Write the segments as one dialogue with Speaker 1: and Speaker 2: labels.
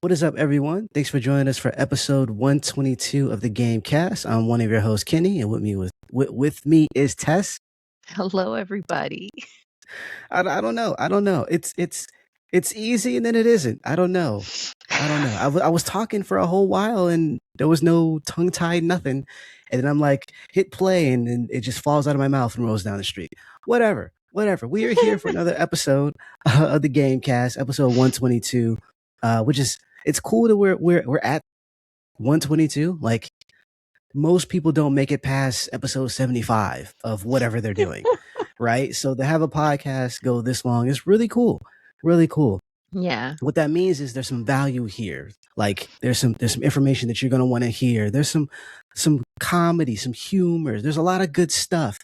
Speaker 1: What is up, everyone? Thanks for joining us for episode 122 of the Game Cast. I'm one of your hosts, Kenny, and with me is Tess.
Speaker 2: Hello, everybody.
Speaker 1: I don't know. I don't know. It's easy and then it isn't. I don't know. I was talking for a whole while and there was no tongue tied nothing, and then I'm like hit play and then it just falls out of my mouth and rolls down the street. Whatever. We are here for another episode of the Game Cast, episode 122, which is it's cool that we're at 122. Like most people don't make it past episode 75 of whatever they're doing, right? So to have a podcast go this long is really cool. Really cool.
Speaker 2: Yeah.
Speaker 1: What that means is there's some value here. Like there's some information that you're gonna want to hear. There's some comedy, some humor. There's a lot of good stuff.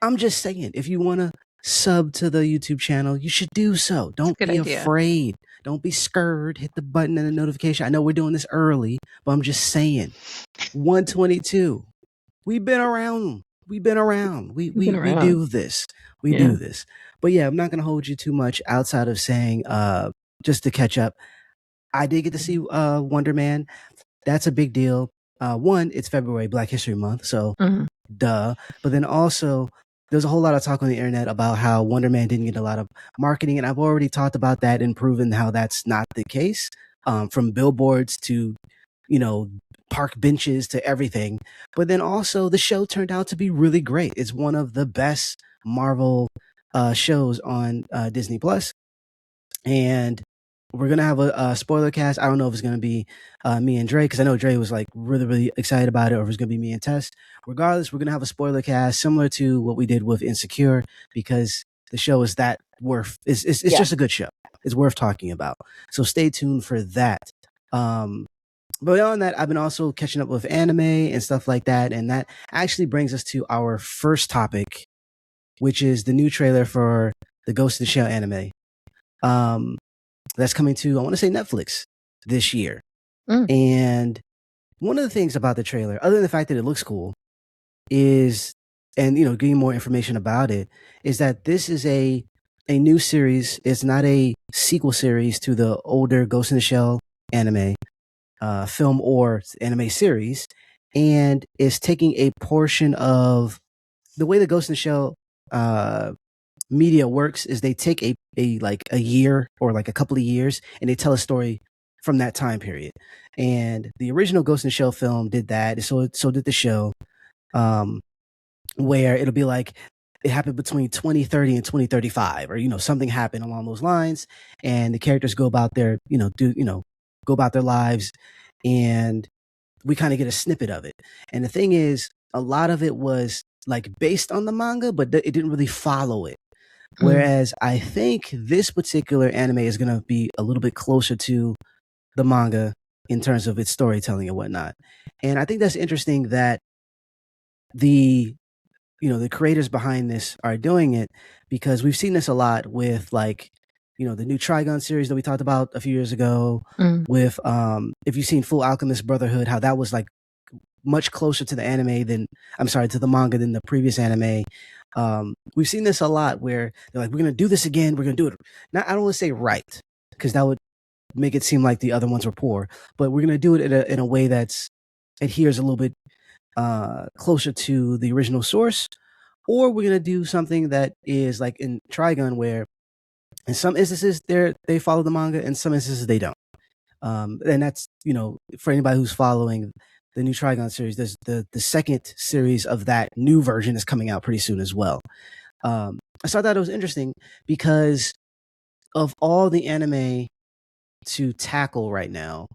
Speaker 1: I'm just saying, if you want to sub to the YouTube channel, you should do so. Don't
Speaker 2: Good
Speaker 1: be
Speaker 2: idea.
Speaker 1: afraid. Don't be scared. Hit the button and the notification. I know we're doing this early, but I'm just saying. 122. We've been around. We do this. We do this. But yeah, I'm not gonna hold you too much outside of saying just to catch up. I did get to see Wonder Man. That's a big deal. One, it's February, Black History Month, so duh. But then also there's a whole lot of talk on the internet about how Wonder Man didn't get a lot of marketing, and I've already talked about that and proven how that's not the case. From billboards to, park benches to everything. But then also the show turned out to be really great. It's one of the best Marvel shows on Disney Plus, and we're gonna have a spoiler cast. I don't know if it's gonna be me and Dre, because I know Dre was like really excited about it, or if it's gonna be me and Tess. Regardless, we're gonna have a spoiler cast similar to what we did with Insecure, because the show is that worth. It's just a good show. It's worth talking about. So stay tuned for that. But beyond that, I've been also catching up with anime and stuff like that, and that actually brings us to our first topic, which is the new trailer for the Ghost in the Shell anime. That's coming to, I want to say, Netflix this year. And one of the things about the trailer, other than the fact that it looks cool, is, and getting more information about it, is that this is a new series. It's not a sequel series to the older Ghost in the Shell anime film or anime series, and is taking a portion of the way the Ghost in the Shell media works. Is they take a year or like a couple of years and they tell a story from that time period. And the original Ghost in the Shell film did that. So did the show, where it'll be like it happened between 2030 and 2035, or something happened along those lines, and the characters go about their go about their lives, and we kind of get a snippet of it. And the thing is, a lot of it was like based on the manga, but it didn't really follow it. Whereas I think this particular anime is going to be a little bit closer to the manga in terms of its storytelling and whatnot. And I think that's interesting that the creators behind this are doing it, because we've seen this a lot with like, the new Trigun series that we talked about a few years ago, with if you've seen Full Alchemist Brotherhood, how that was like much closer to the anime to the manga than the previous anime. We've seen this a lot where they're like, we're going to do this again. We're going to do it. Now, I don't want to say right, because that would make it seem like the other ones were poor, but we're going to do it in a way that's adheres a little bit closer to the original source. Or we're going to do something that is like in Trigun, where in some instances they follow the manga, in some instances they don't. And that's, for anybody who's following the new Trigun series, there's the second series of that new version is coming out pretty soon as well. I thought that it was interesting because of all the anime to tackle right now,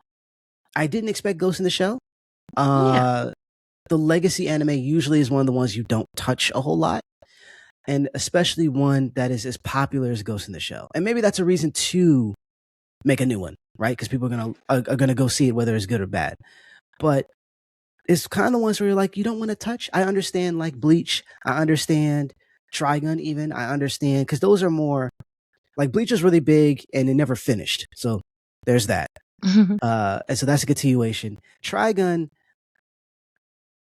Speaker 1: I didn't expect Ghost in the Shell. The legacy anime usually is one of the ones you don't touch a whole lot, and especially one that is as popular as Ghost in the Shell. And maybe that's a reason to make a new one, right? Because people are gonna go see it whether it's good or bad. But it's kind of the ones where you're like, you don't want to touch. I understand like Bleach. I understand Trigun even. I understand, because those are more like, Bleach is really big and it never finished. So there's that. And so that's a continuation. Trigun,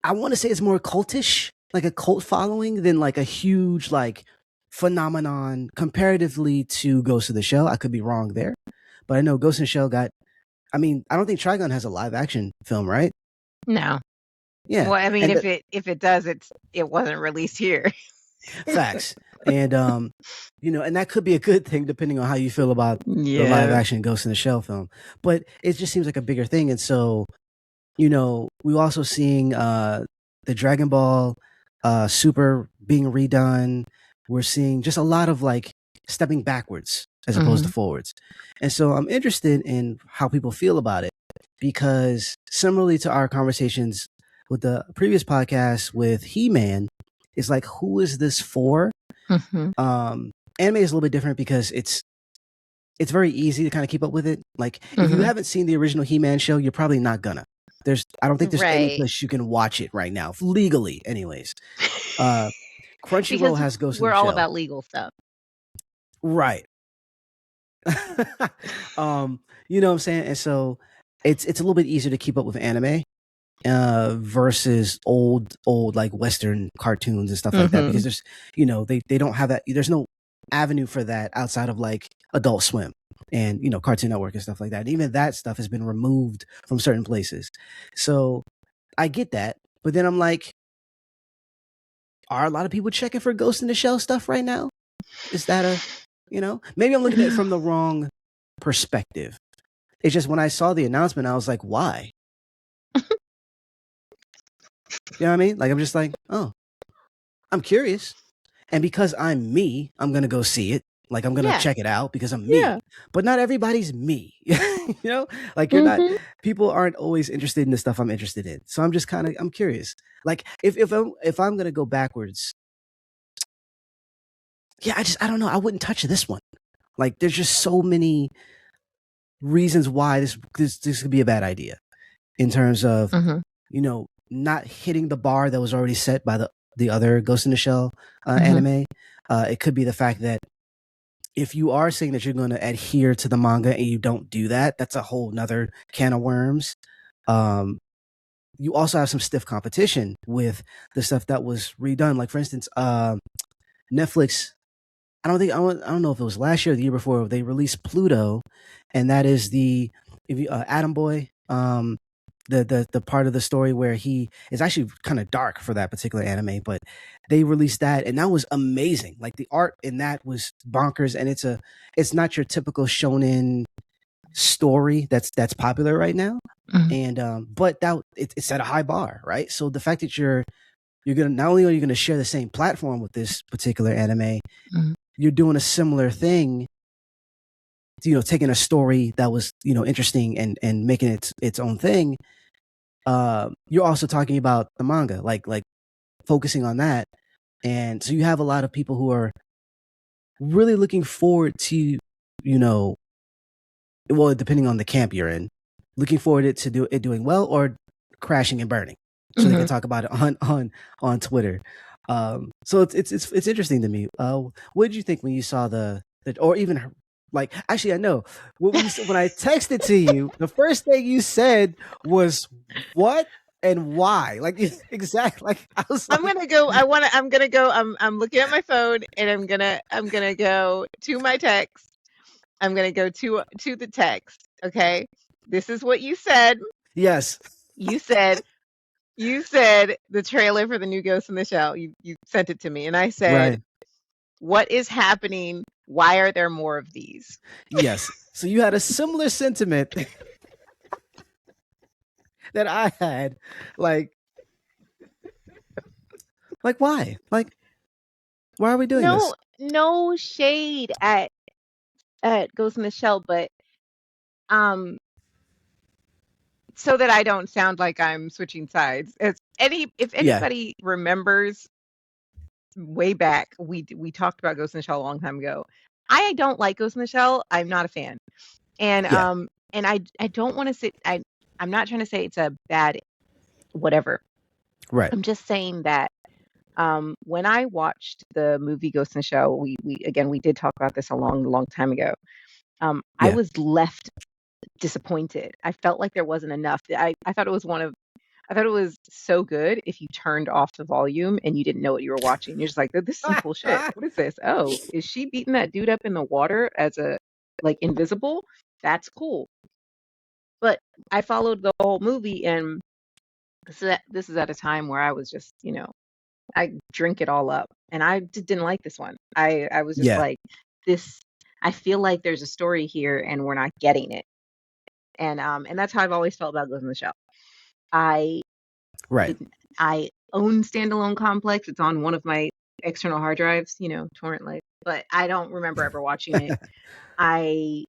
Speaker 1: I want to say it's more cultish, like a cult following, than like a huge like phenomenon comparatively to Ghost in the Shell. I could be wrong there, but I know Ghost in the Shell got I mean, I don't think Trigun has a live action film, right?
Speaker 2: No.
Speaker 1: Yeah,
Speaker 2: Well, I mean,
Speaker 1: and
Speaker 2: if it does, it wasn't released here.
Speaker 1: facts, and and that could be a good thing depending on how you feel about the live
Speaker 2: Yeah.
Speaker 1: action Ghost in the Shell film. But it just seems like a bigger thing, and so we're also seeing the Dragon Ball Super being redone. We're seeing just a lot of like stepping backwards as opposed to forwards. And so I'm interested in how people feel about it because similarly to our conversations with the previous podcast with He-Man, it's like, who is this for? Anime is a little bit different because it's very easy to kind of keep up with it. Like if you haven't seen the original He-Man show, you're probably not gonna. I don't think there's any
Speaker 2: Right.
Speaker 1: place you can watch it right now, legally, anyways. Crunchyroll
Speaker 2: Because
Speaker 1: has Ghost in
Speaker 2: we're
Speaker 1: the
Speaker 2: all
Speaker 1: Shell.
Speaker 2: about legal stuff.
Speaker 1: Right. You know what I'm saying? And so it's a little bit easier to keep up with anime versus old like Western cartoons and stuff like that because there's they don't have that. There's no avenue for that outside of like Adult Swim and Cartoon Network and stuff like that. And even that stuff has been removed from certain places. So I get that, but then I'm like, are a lot of people checking for Ghost in the Shell stuff right now? Is that maybe I'm looking at it from the wrong perspective. It's just when I saw the announcement, I was like, why? You know what I mean? Like, I'm just like, oh, I'm curious. And because I'm me, I'm going to go see it. Like, I'm going to check it out because I'm me.
Speaker 2: Yeah.
Speaker 1: But not everybody's me. Like you're not, people aren't always interested in the stuff I'm interested in. So I'm just I'm curious. Like if I'm going to go backwards, yeah, I don't know. I wouldn't touch this one. Like there's just so many reasons why this could be a bad idea in terms of, not hitting the bar that was already set by the other Ghost in the Shell anime. It could be the fact that if you are saying that you're going to adhere to the manga and you don't do that, that's a whole nother can of worms. You also have some stiff competition with the stuff that was redone. Like for instance, Netflix, I don't know if it was last year or the year before, they released Pluto, and that is Atom Boy, the part of the story where he is actually kind of dark for that particular anime, but they released that and that was amazing. Like the art in that was bonkers, and it's not your typical shonen story that's popular right now. And but it set a high bar, right? So the fact that you're gonna, not only are you gonna share the same platform with this particular anime, you're doing a similar thing, taking a story that was interesting and making it its own thing. You're also talking about the manga, like focusing on that, and so you have a lot of people who are really looking forward to, well, depending on the camp you're in, looking forward to it doing well or crashing and burning, so they can talk about it on Twitter. So it's interesting to me. What did you think when you saw the or even like, actually, I know when I texted to you, the first thing you said was what and why? Like exactly. Like I was like,
Speaker 2: I'm gonna go. I'm looking at my phone and I'm gonna go to my text. I'm gonna go to the text. Okay. This is what you said.
Speaker 1: yes.
Speaker 2: You said the trailer for the new Ghost in the Shell. You sent it to me, and I said,
Speaker 1: Right.
Speaker 2: "What is happening? Why are there more of these?"
Speaker 1: Yes. So you had a similar sentiment that I had. Like why? Like why are we doing this?
Speaker 2: No shade at Ghost in the Shell, but so that I don't sound like I'm switching sides. If anybody remembers way back, we talked about Ghost in the Shell a long time ago. I don't like Ghost in the Shell. I'm not a fan. And and I don't want to say I'm not trying to say it's a bad whatever.
Speaker 1: Right.
Speaker 2: I'm just saying that when I watched the movie Ghost in the Shell, we did talk about this a long time ago. I was left disappointed. I felt like there wasn't enough. I thought it was so good if you turned off the volume and you didn't know what you were watching. You're just like, this is some cool shit. What is this? Oh, is she beating that dude up in the water as a like invisible? That's cool. But I followed the whole movie, and this is at a time where I was just, I drink it all up, and I just didn't like this one. I was just
Speaker 1: Yeah.
Speaker 2: like, this. I feel like there's a story here, and we're not getting it. And that's how I've always felt about Ghost in the Shell. I
Speaker 1: Right.
Speaker 2: didn't. I own Standalone Complex. It's on one of my external hard drives, torrent life. But I don't remember ever watching it. I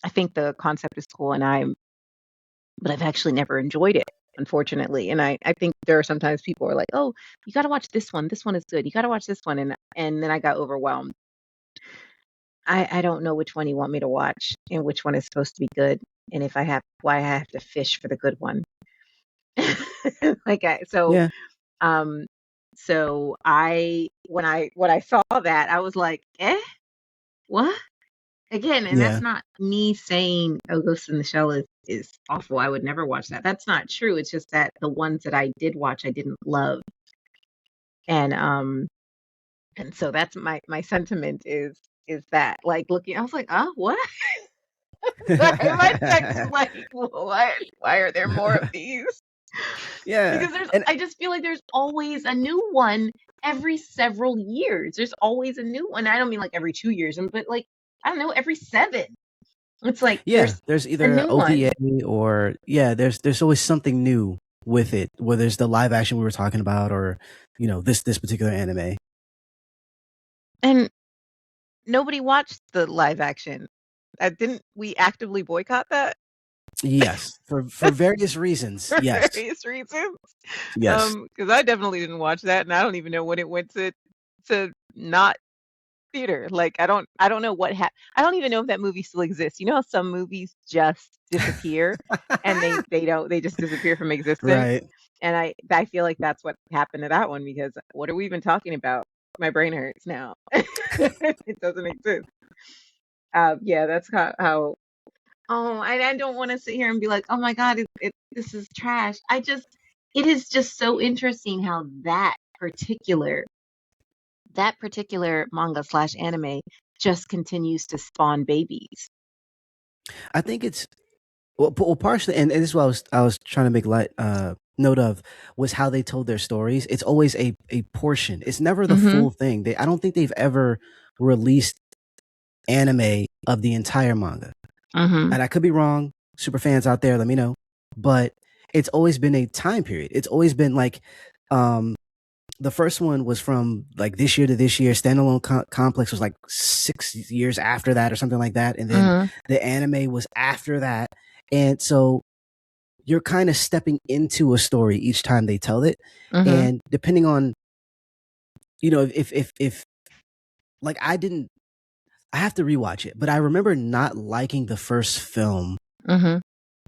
Speaker 2: I think the concept is cool, but I've actually never enjoyed it, unfortunately. And I think there are sometimes people who are like, "Oh, you got to watch this one. This one is good. You got to watch this one." And then I got overwhelmed. I don't know which one you want me to watch and which one is supposed to be good, and if I have why I have to fish for the good one. Like
Speaker 1: Yeah.
Speaker 2: um so I when I saw that, I was like, what? Again, and that's
Speaker 1: Yeah.
Speaker 2: not me saying, "Oh, Ghost in the Shell is awful. I would never watch that." That's not true. It's just that the ones that I did watch, I didn't love, and so that's my sentiment is that, like, looking, I was like, what? My text was like, why are there more of these?
Speaker 1: Yeah.
Speaker 2: Because
Speaker 1: And
Speaker 2: I just feel like there's always a new one every several years. There's always a new one. I don't mean like every 2 years, but like, I don't know, every 7. It's like
Speaker 1: yeah,
Speaker 2: there's
Speaker 1: there's
Speaker 2: a
Speaker 1: either
Speaker 2: new
Speaker 1: OVA
Speaker 2: one.
Speaker 1: or yeah, there's always something new with it. Whether it's the live action we were talking about, or this particular anime.
Speaker 2: And nobody watched the live action. Didn't we actively boycott that?
Speaker 1: Yes, for various reasons.
Speaker 2: For
Speaker 1: Yes,
Speaker 2: various reasons.
Speaker 1: yes,
Speaker 2: Because I definitely didn't watch that, and I don't even know when it went to not theater. Like, I don't know I don't even know if that movie still exists. You know how some movies just disappear, and they just disappear from existence.
Speaker 1: right.
Speaker 2: And I feel like that's what happened to that one, because what are we even talking about? My brain hurts now. It doesn't exist. Yeah, that's how. Oh, I don't want to sit here and be like, oh my God, this is trash. It is just so interesting how that particular manga slash anime just continues to spawn babies.
Speaker 1: I think it's well partially, and this is what I was trying to make light note of, was how they told their stories. It's always a portion. It's never the
Speaker 2: Mm-hmm.
Speaker 1: full thing. I don't think they've ever released anime of the entire manga.
Speaker 2: Mm-hmm.
Speaker 1: And I could be wrong. Super fans out there, let me know. But it's always been a time period. It's always been like, um, the first one was from like this year to this year. Standalone Complex was like 6 years after that or something like that. And then
Speaker 2: Mm-hmm.
Speaker 1: the anime was after that. And so you're kind of stepping into a story each time they tell it.
Speaker 2: Mm-hmm.
Speaker 1: And depending on, if like I have to rewatch it, but I remember not liking the first film.
Speaker 2: Mm-hmm.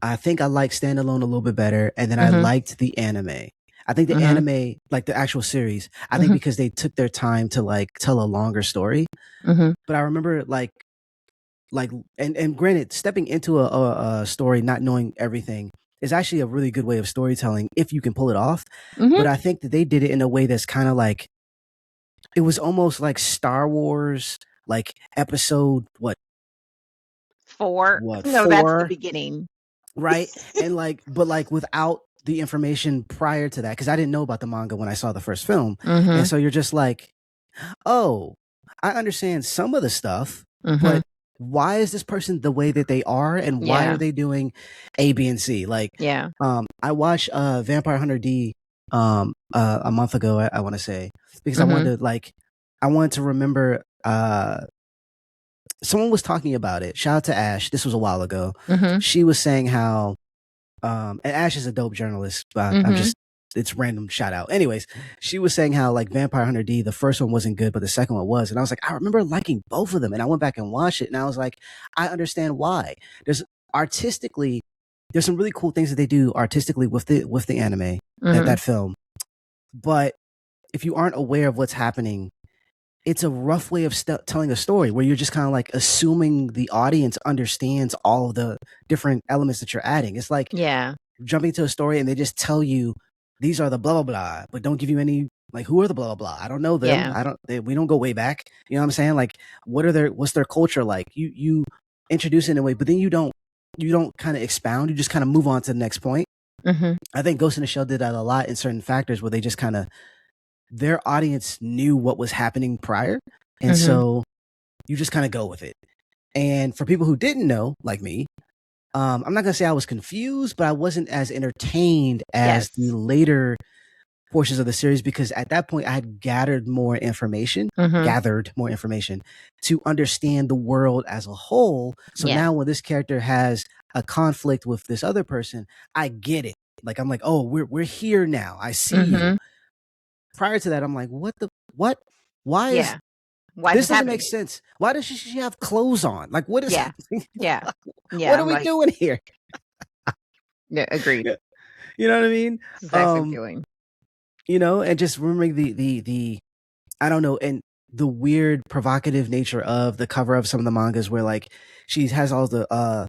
Speaker 1: I think I liked Standalone a little bit better, and then I
Speaker 2: Mm-hmm.
Speaker 1: liked the anime. I think the
Speaker 2: Mm-hmm.
Speaker 1: anime, like the actual series, I think
Speaker 2: Mm-hmm.
Speaker 1: because they took their time to like tell a longer story.
Speaker 2: Mm-hmm.
Speaker 1: But I remember like and granted, stepping into a story not knowing everything is actually a really good way of storytelling if you can pull it off.
Speaker 2: Mm-hmm.
Speaker 1: But I think that they did it in a way that's kind of like, it was almost like Star Wars, like episode
Speaker 2: Four.
Speaker 1: what
Speaker 2: No, that's the
Speaker 1: 4,
Speaker 2: beginning.
Speaker 1: right? And like, but like without the information prior to that, because I didn't know about the manga when I saw the first film. And
Speaker 2: Mm-hmm.
Speaker 1: so you're just like, oh, I understand some of the stuff,
Speaker 2: Mm-hmm.
Speaker 1: but why is this person the way that they are, and why are
Speaker 2: Yeah.
Speaker 1: they doing A, B, and C? Like,
Speaker 2: Yeah.
Speaker 1: I watched Vampire Hunter D a month ago, I want to say, because
Speaker 2: Mm-hmm.
Speaker 1: I wanted to remember someone was talking about it. Shout out to Ash. This was a while ago.
Speaker 2: Mm-hmm.
Speaker 1: She was saying how and Ash is a dope journalist, but
Speaker 2: Mm-hmm.
Speaker 1: it's random shout out. Anyways, she was saying how like Vampire Hunter D, the first one wasn't good, but the second one was. And I was like, I remember liking both of them. And I went back and watched it, and I was like, I understand why. There's artistically, there's some really cool things that they do artistically with the anime,
Speaker 2: Mm-hmm.
Speaker 1: that film. But if you aren't aware of what's happening, it's a rough way of telling a story where you're just kind of like assuming the audience understands all of the different elements that you're adding. It's like
Speaker 2: Yeah.
Speaker 1: jumping to a story and they just tell you these are the blah blah blah, but don't give you any like, who are the blah blah blah. I don't know them.
Speaker 2: Yeah.
Speaker 1: We don't go way back. You know what I'm saying? Like, what's their culture like? You introduce it in a way, but then you don't. kind of expound. You just kind of move on to the next point.
Speaker 2: Mm-hmm.
Speaker 1: I think Ghost in the Shell did that a lot in certain factors where they just kind of, their audience knew what was happening prior, and
Speaker 2: Mm-hmm.
Speaker 1: so you just kind of go with it. And for people who didn't know, like me, I'm not gonna say I was confused, but I wasn't as entertained as
Speaker 2: Yes.
Speaker 1: the later portions of the series, because at that point I had gathered more information to understand the world as a whole. So
Speaker 2: Yeah.
Speaker 1: now when this character has a conflict with this other person, I get it. Like, I'm like, oh, we're here now. I see you. Prior to that, I'm like, what? Why is
Speaker 2: Yeah. Why is
Speaker 1: this
Speaker 2: this
Speaker 1: doesn't make
Speaker 2: happening?
Speaker 1: sense? Why does she have clothes on? Like, what is
Speaker 2: Yeah.
Speaker 1: happening?
Speaker 2: Yeah. Yeah.
Speaker 1: What are
Speaker 2: I'm
Speaker 1: we
Speaker 2: like,
Speaker 1: doing here?
Speaker 2: yeah, agreed.
Speaker 1: Yeah. You know what I mean?
Speaker 2: It's the exact same feeling.
Speaker 1: And just remembering the I don't know, and the weird provocative nature of the cover of some of the mangas, where like she has all the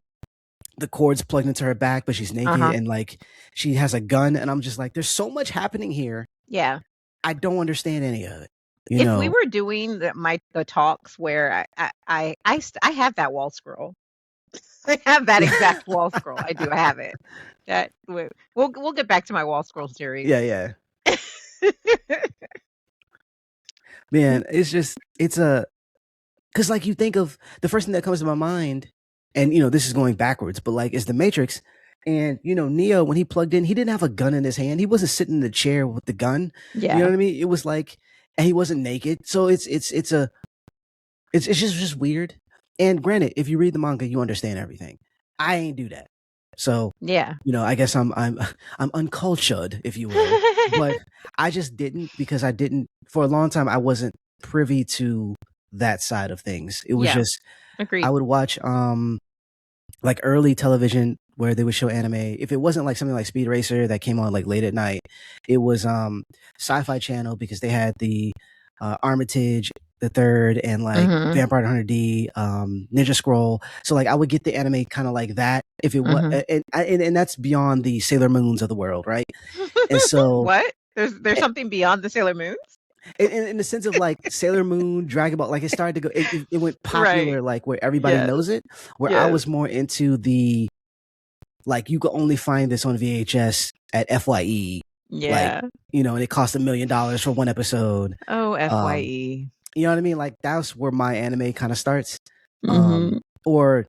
Speaker 1: cords plugged into her back, but she's naked, and like she has a gun, and I'm just like, there's so much happening here.
Speaker 2: Yeah.
Speaker 1: I don't understand any of it.
Speaker 2: If we were doing the talks where I have that wall scroll. I have that exact wall scroll. I do. I have it. That we'll get back to my wall scroll series.
Speaker 1: Yeah. Man, it's a, because like you think of the first thing that comes to my mind, and this is going backwards, but like it's the Matrix. And Neo, when he plugged in, he didn't have a gun in his hand. He wasn't sitting in the chair with the gun.
Speaker 2: Yeah.
Speaker 1: You know what I mean? It was like, and he wasn't naked. So it's just weird. And granted, if you read the manga, you understand everything. I ain't do that. So
Speaker 2: yeah.
Speaker 1: I guess I'm uncultured, if you will. But I just didn't, because I didn't, for a long time I wasn't privy to that side of things. It was just,
Speaker 2: agreed.
Speaker 1: I would watch like early television where they would show anime. If it wasn't like something like Speed Racer that came on like late at night, it was Sci-Fi Channel, because they had the Armitage the Third, and like Vampire Hunter D, Ninja Scroll. So like I would get the anime kind of like that, if it was, and that's beyond the Sailor Moons of the world, right? And so
Speaker 2: what? There's something beyond the Sailor Moons?
Speaker 1: In the sense of like Sailor Moon, Dragon Ball, like it started to go, it went popular,
Speaker 2: Right.
Speaker 1: like where everybody knows it. Where I was more into the, like, you could only find this on VHS at FYE.
Speaker 2: Yeah.
Speaker 1: Like, and it cost $1 million for one episode.
Speaker 2: Oh, FYE.
Speaker 1: You know what I mean? Like, that's where my anime kind of starts. Or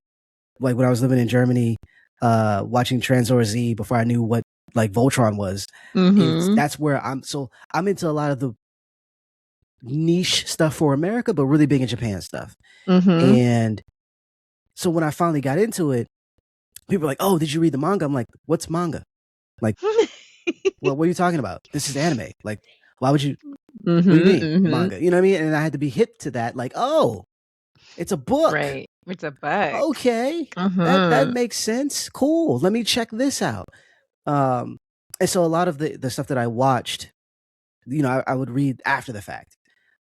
Speaker 1: like when I was living in Germany, watching Transor Z before I knew what like Voltron was. That's where I'm into a lot of the niche stuff for America, but really big in Japan stuff. And so when I finally got into it, people are like, "Oh, did you read the manga?" I'm like, "What's manga?" Like, well, what are you talking about? This is anime. Like, why would you? What do you mean manga? You know what I mean? And I had to be hip to that. Like, oh, it's a book.
Speaker 2: Right. It's a book.
Speaker 1: Okay, that makes sense. Cool. Let me check this out. And so a lot of the stuff that I watched, I would read after the fact.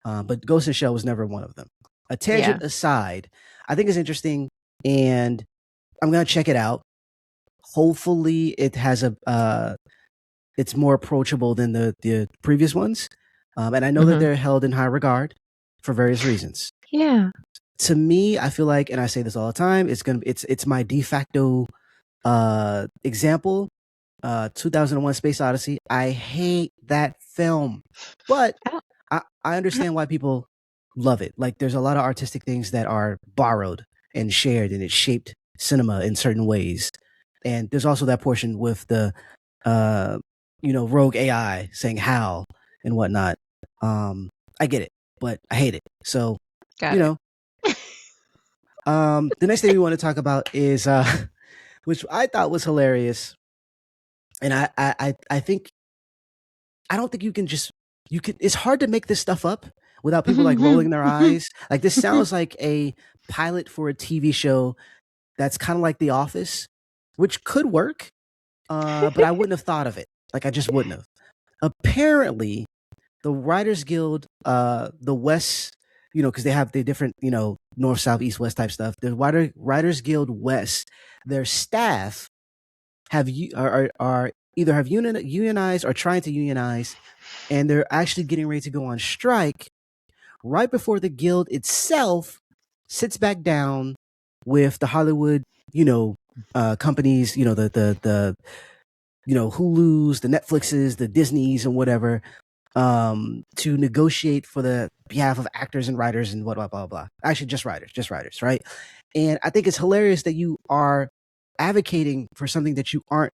Speaker 1: But Ghost in the Shell was never one of them. A tangent aside, I think it's interesting, and I'm gonna check it out. Hopefully, it has it's more approachable than the previous ones, and I know that they're held in high regard for various reasons.
Speaker 2: Yeah.
Speaker 1: To me, I feel like, and I say this all the time, it's my de facto example. 2001: Space Odyssey. I hate that film, but I understand why people love it. Like, there's a lot of artistic things that are borrowed and shared, and it shaped cinema in certain ways. And there's also that portion with the rogue AI saying how and whatnot. I get it, but I hate it. So the next thing we want to talk about is which I thought was hilarious. And I think, I don't think you can, it's hard to make this stuff up without people like rolling their eyes. Like, this sounds like a pilot for a TV show that's kind of like The Office, which could work, but I wouldn't have thought of it. Like, I just wouldn't have. Apparently, the Writers Guild, the West, because they have the different, north, south, east, west type stuff. The Writers Guild West, their staff are either have unionized or trying to unionize, and they're actually getting ready to go on strike right before the guild itself sits back down with the Hollywood, companies, the Hulu's, the Netflixes, the Disneys, and whatever, to negotiate for the behalf of actors and writers and blah blah blah. Actually, just writers, right? And I think it's hilarious that you are advocating for something that you aren't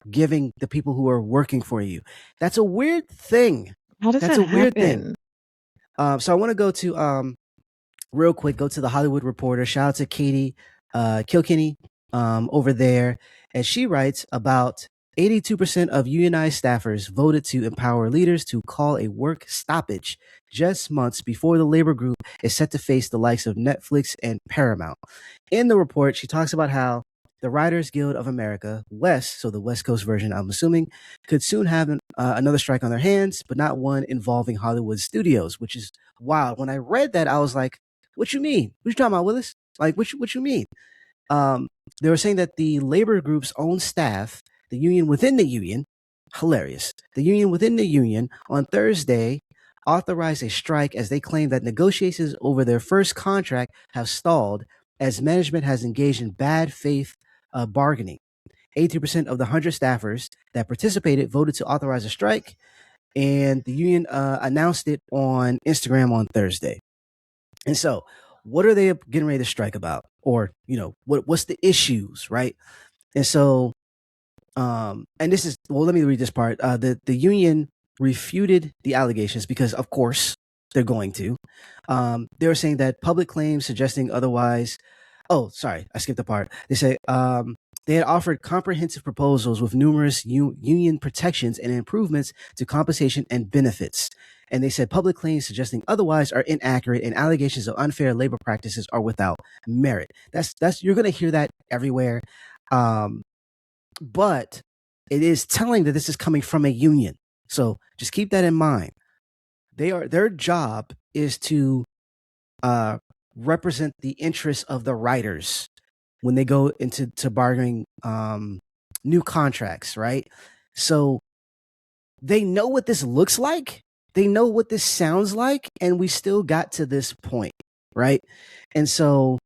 Speaker 1: giving the people who are working for you. That's a weird thing.
Speaker 2: How does
Speaker 1: That's
Speaker 2: that
Speaker 1: a weird thing.
Speaker 2: happen?
Speaker 1: So I want to go to real quick, go to the Hollywood Reporter. Shout out to Katie Kilkenny over there. And she writes about 82% of unionized staffers voted to empower leaders to call a work stoppage just months before the labor group is set to face the likes of Netflix and Paramount. In the report, she talks about how the Writers Guild of America, West, so the West Coast version, I'm assuming, could soon have another strike on their hands, but not one involving Hollywood studios, which is wild. When I read that, I was like, what you mean? What you talking about, Willis? Like, what you mean? They were saying that the labor group's own staff, the union within the union, hilarious. The union within the union on Thursday authorized a strike as they claim that negotiations over their first contract have stalled as management has engaged in bad faith bargaining. 83% of the 100 staffers that participated voted to authorize a strike, and the union announced it on Instagram on Thursday. And so, what are they getting ready to strike about? Or, what's the issues, right? And so, and this is, well, let me read this part. The union refuted the allegations because, of course, they're going to. They were saying that public claims suggesting otherwise. Oh, sorry, I skipped the part. They say they had offered comprehensive proposals with numerous union protections and improvements to compensation and benefits. And they said public claims suggesting otherwise are inaccurate and allegations of unfair labor practices are without merit. That's you're going to hear that everywhere. But it is telling that this is coming from a union. So just keep that in mind. Their job is to represent the interests of the writers when they go into bargaining new contracts, right? So they know what this looks like. They know what this sounds like, and we still got to this point, right? And so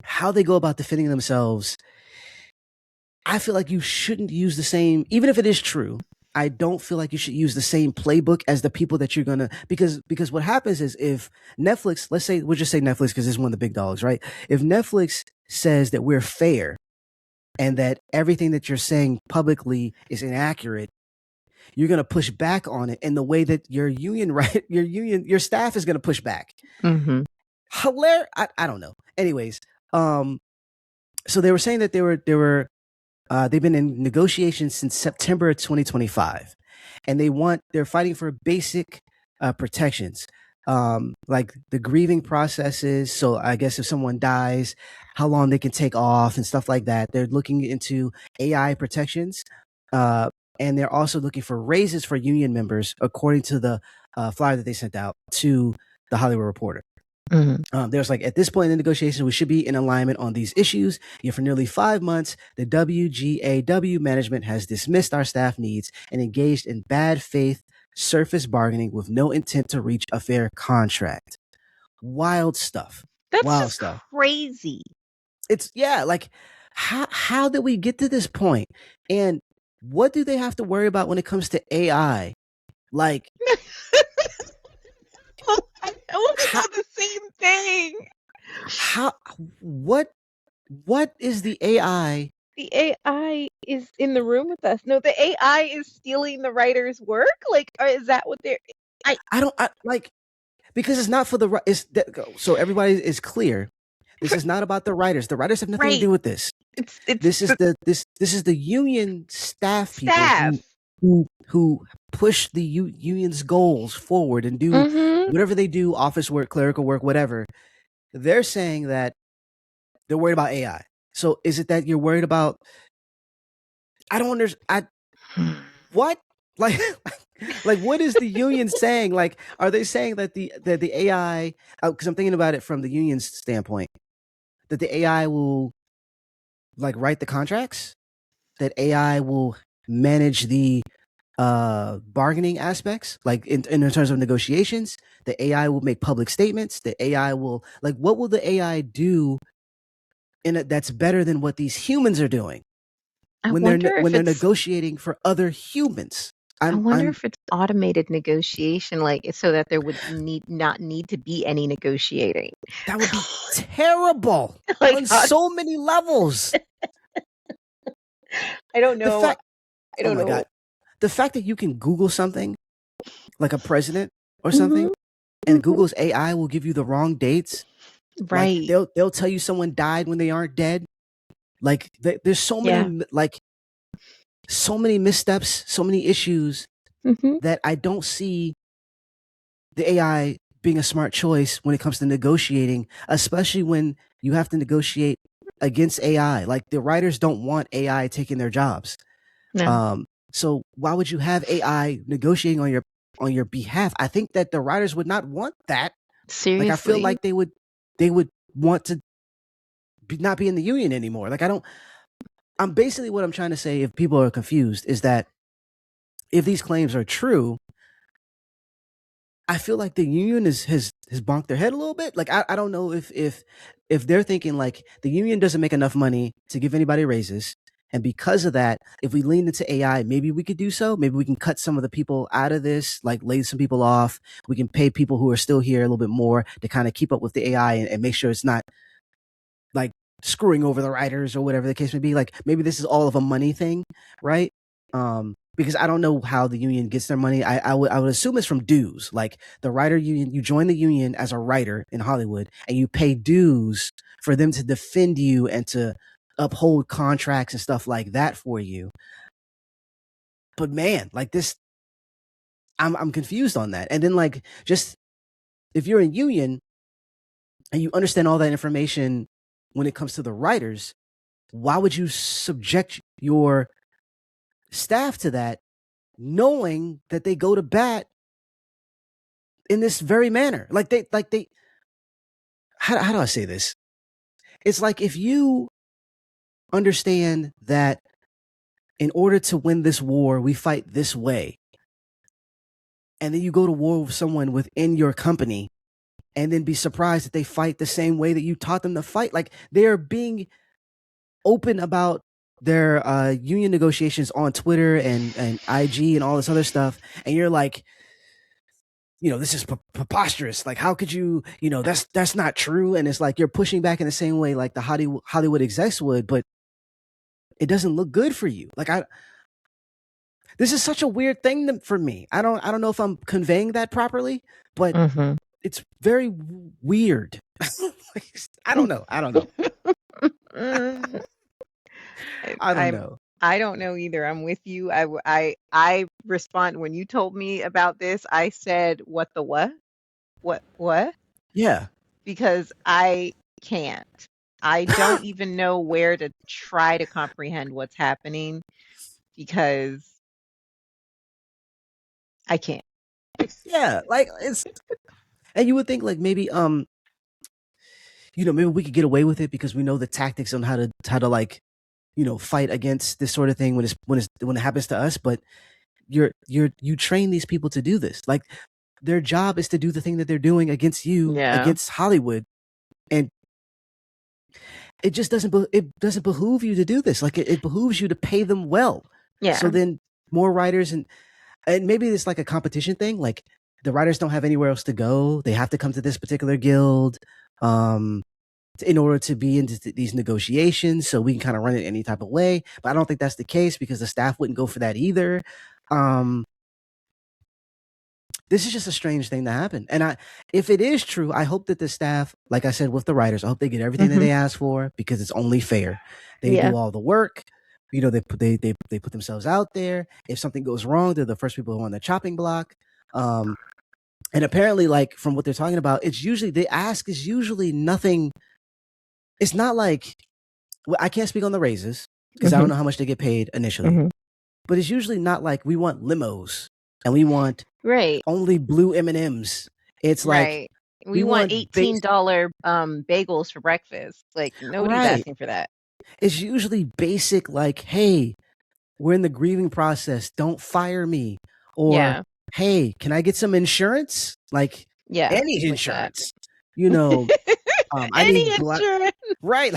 Speaker 1: how they go about defending themselves, I feel like you shouldn't use the same, even if it is true. I don't feel like you should use the same playbook as the people that you're gonna, because what happens is if Netflix, let's say, we'll just say Netflix because it's one of the big dogs, right? If Netflix says that we're fair and that everything that you're saying publicly is inaccurate, you're gonna push back on it in the way that your union, right? Your staff is gonna push back.
Speaker 2: Mm-hmm.
Speaker 1: Hilarious. I don't know. Anyways, so they were saying that they've been in negotiations since September 2025, and they're fighting for basic protections, like the grieving processes. So I guess if someone dies, how long they can take off and stuff like that. They're looking into AI protections, and they're also looking for raises for union members, according to the flyer that they sent out to the Hollywood Reporter.
Speaker 2: Mm-hmm.
Speaker 1: There's like, at this point in the negotiations, we should be in alignment on these issues. Yet for nearly 5 months, the WGAW management has dismissed our staff needs and engaged in bad faith surface bargaining with no intent to reach a fair contract. Wild stuff.
Speaker 2: That's
Speaker 1: Wild
Speaker 2: just
Speaker 1: stuff.
Speaker 2: crazy.
Speaker 1: It's, yeah, like, how did we get to this point? And what do they have to worry about when it comes to AI? Like,
Speaker 2: I want to know the same thing.
Speaker 1: What is the AI?
Speaker 2: The AI is in the room with us. No, the AI is stealing the writer's work. Like, is that what they're?
Speaker 1: Like, because it's not for the, so everybody is clear. This is not about the writers. The writers have nothing to do with this. This is the union staff people who push the union's goals forward and do whatever they do, office work, clerical work, whatever. They're saying that they're worried about AI. So is it that you're worried about? I don't understand. What? Like, what is the union saying? Like, are they saying that the AI? Because I'm thinking about it from the union's standpoint, that the AI will like write the contracts, that AI will manage the bargaining aspects, like in terms of negotiations. The AI will make public statements. The AI will, like, what will the AI do that's better than what these humans are doing
Speaker 2: I
Speaker 1: when
Speaker 2: wonder if
Speaker 1: they're
Speaker 2: it's
Speaker 1: negotiating for other humans.
Speaker 2: I wonder
Speaker 1: I'm
Speaker 2: if it's automated negotiation, like so that there would not need to be any negotiating.
Speaker 1: That would be terrible
Speaker 2: Like
Speaker 1: on
Speaker 2: how,
Speaker 1: so many levels.
Speaker 2: I don't
Speaker 1: The
Speaker 2: know.
Speaker 1: fact,
Speaker 2: I
Speaker 1: oh
Speaker 2: don't
Speaker 1: my
Speaker 2: know.
Speaker 1: God, the fact that you can Google something like a president or
Speaker 2: Hmm.
Speaker 1: something, and Google's AI will give you the wrong dates. Like
Speaker 2: Right.
Speaker 1: they'll tell you someone died when they aren't dead. Like there's so
Speaker 2: Yeah.
Speaker 1: many so many missteps, so many issues
Speaker 2: Hmm.
Speaker 1: that I don't see the AI being a smart choice when it comes to negotiating, especially when you have to negotiate against AI. Like the writers don't want AI taking their jobs.
Speaker 2: No.
Speaker 1: So why would you have AI negotiating on your behalf? I think that the writers would not want that. Like I feel
Speaker 2: Seriously.
Speaker 1: like they would want to not be in the union anymore. Like I don't. I'm basically what I'm trying to say. If people are confused, is that if these claims are true, I feel like the union has bonked their head a little bit. Like I don't know if they're thinking like the union doesn't make enough money to give anybody raises. And because of that, if we lean into AI, maybe we could do so. Maybe we can cut some of the people out of this, like lay some people off. We can pay people who are still here a little bit more to kind of keep up with the AI and make sure it's not like screwing over the writers or whatever the case may be. Like maybe this is all of a money thing, right? Because I don't know how the union gets their money. I would assume it's from dues. Like the writer union, you join the union as a writer in Hollywood, and you pay dues for them to defend you and to uphold contracts and stuff like that for you. But man, like this, I'm confused on that. And then like just if you're in union and you understand all that information when it comes to the writers, why would you subject your staff to that, knowing that they go to bat in this very manner? Like they how do I say this? It's like if you understand that in order to win this war, we fight this way, and then you go to war with someone within your company and then be surprised that they fight the same way that you taught them to fight. Like they're being open about their union negotiations on Twitter and IG and all this other stuff, and you're like, this is preposterous. Like, how could you, that's not true. And it's like you're pushing back in the same way like the Hollywood execs would, but it doesn't look good for you. Like this is such a weird thing for me. I don't know if I'm conveying that properly, but
Speaker 2: Hmm.
Speaker 1: it's very weird. I don't know. I don't know. I don't
Speaker 2: I'm
Speaker 1: know.
Speaker 2: I don't know either. I'm with you. I respond when you told me about this. I said, "What the what? What?"
Speaker 1: Yeah.
Speaker 2: Because I can't. I don't even know where to try to comprehend what's happening because I can't.
Speaker 1: Yeah. Like it's, and you would think like maybe maybe we could get away with it because we know the tactics on how to like fight against this sort of thing when it happens to us. But you train these people to do this. Like their job is to do the thing that they're doing against you,
Speaker 2: Yeah.
Speaker 1: against Hollywood, and it just doesn't behoove you to do this. Like it behooves you to pay them well. So
Speaker 2: Yeah.
Speaker 1: then more writers and maybe it's like a competition thing. Like the writers don't have anywhere else to go. They have to come to this particular guild. In order to be into these negotiations, so we can kind of run it any type of way. But I don't think that's the case because the staff wouldn't go for that either. This is just a strange thing to happen. And if it is true, I hope that the staff, like I said with the writers, I hope they get everything that
Speaker 2: Hmm.
Speaker 1: they ask for because it's only fair. They
Speaker 2: Yeah.
Speaker 1: do all the work. They put themselves out there. If something goes wrong, they're the first people who are on the chopping block. And apparently, like from what they're talking about, it's usually the ask is usually nothing. It's not like I can't speak on the raises because I don't
Speaker 2: Hmm.
Speaker 1: know how much they get paid initially,
Speaker 2: Hmm.
Speaker 1: but it's usually not like we want limos and we want
Speaker 2: Right.
Speaker 1: only blue M&Ms. It's like
Speaker 2: Right. We
Speaker 1: we
Speaker 2: want
Speaker 1: want base
Speaker 2: $18 bagels for breakfast. Like nobody's
Speaker 1: right.
Speaker 2: asking for that.
Speaker 1: It's usually basic like, hey, we're in the grieving process. Don't fire me. Or
Speaker 2: Yeah.
Speaker 1: hey, can I get some insurance? Like
Speaker 2: Yeah.
Speaker 1: any
Speaker 2: Like that.
Speaker 1: insurance. You know, I
Speaker 2: Any
Speaker 1: need
Speaker 2: insurance.
Speaker 1: right.